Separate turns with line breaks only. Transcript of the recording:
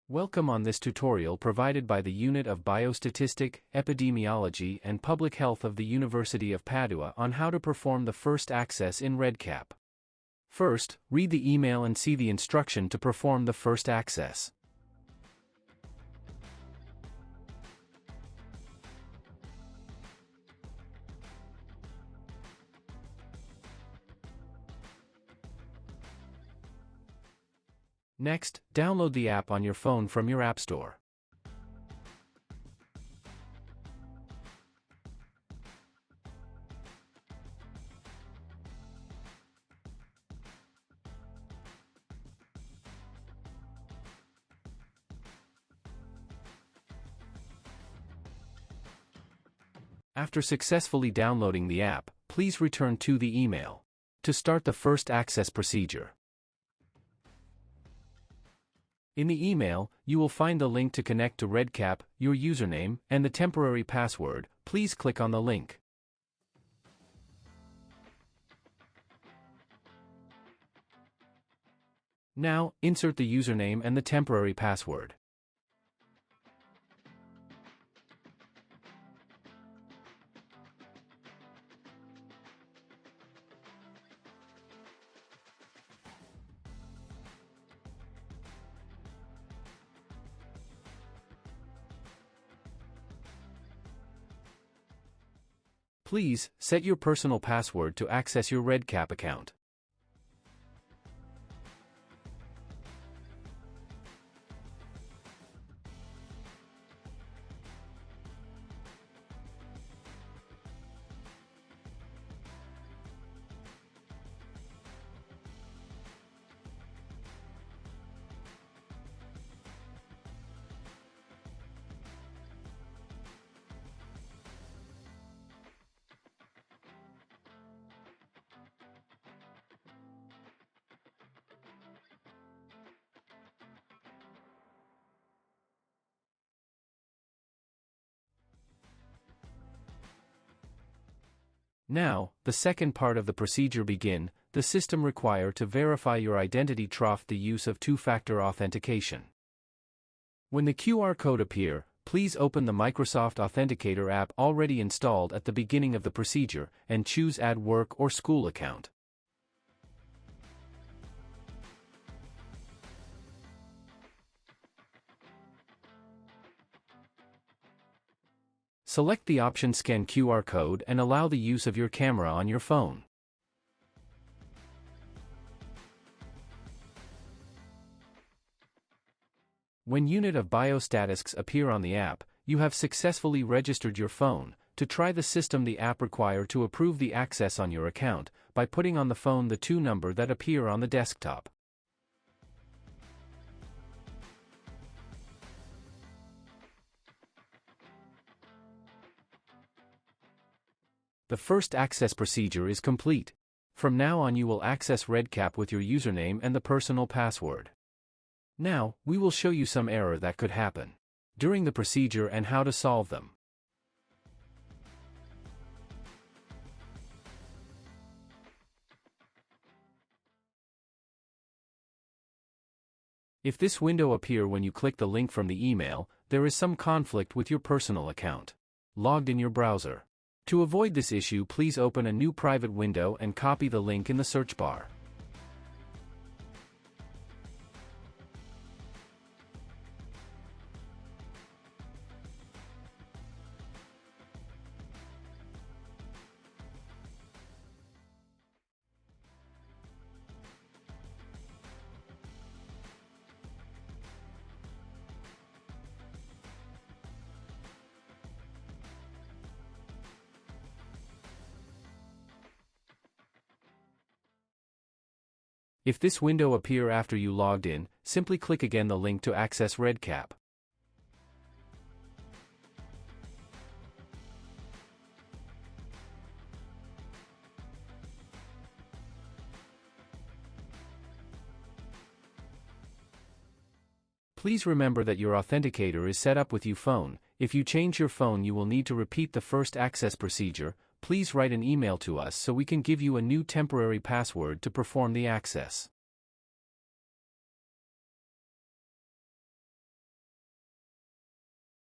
Welcome on this tutorial provided by the Unit of Biostatistic, Epidemiology and Public Health of the University of Padua on how to perform the first access in REDCap. First, read the email and see the instruction to perform the first access. Next, download the app on your phone from your App Store. After successfully downloading the app, please return to the email to start the first access procedure. In the email, you will find the link to connect to REDCap, your username, and the temporary password. Please click on the link. Now, insert the username and the temporary password. Please, set your personal password to access your REDCap account. Now, the second part of the procedure begin. The system require to verify your identity through the use of two-factor authentication. When the QR code appear, please open the Microsoft Authenticator app already installed at the beginning of the procedure and choose Add Work or School account. Select the option Scan QR code and allow the use of your camera on your phone. When Unit of Biostatistics appear on the app, you have successfully registered your phone. To try the system, the app require to approve the access on your account by putting on the phone the two number that appear on the desktop. The first access procedure is complete. From now on you will access REDCap with your username and the personal password. Now, we will show you some error that could happen during the procedure and how to solve them. If this window appear when you click the link from the email, there is some conflict with your personal account logged in your browser. To avoid this issue, please open a new private window and copy the link in the search bar. If this window appear after you logged in, simply click again the link to access REDCap. Please remember that your authenticator is set up with your phone. If you change your phone, you will need to repeat the first access procedure. Please write an email to us so we can give you a new temporary password to perform the access.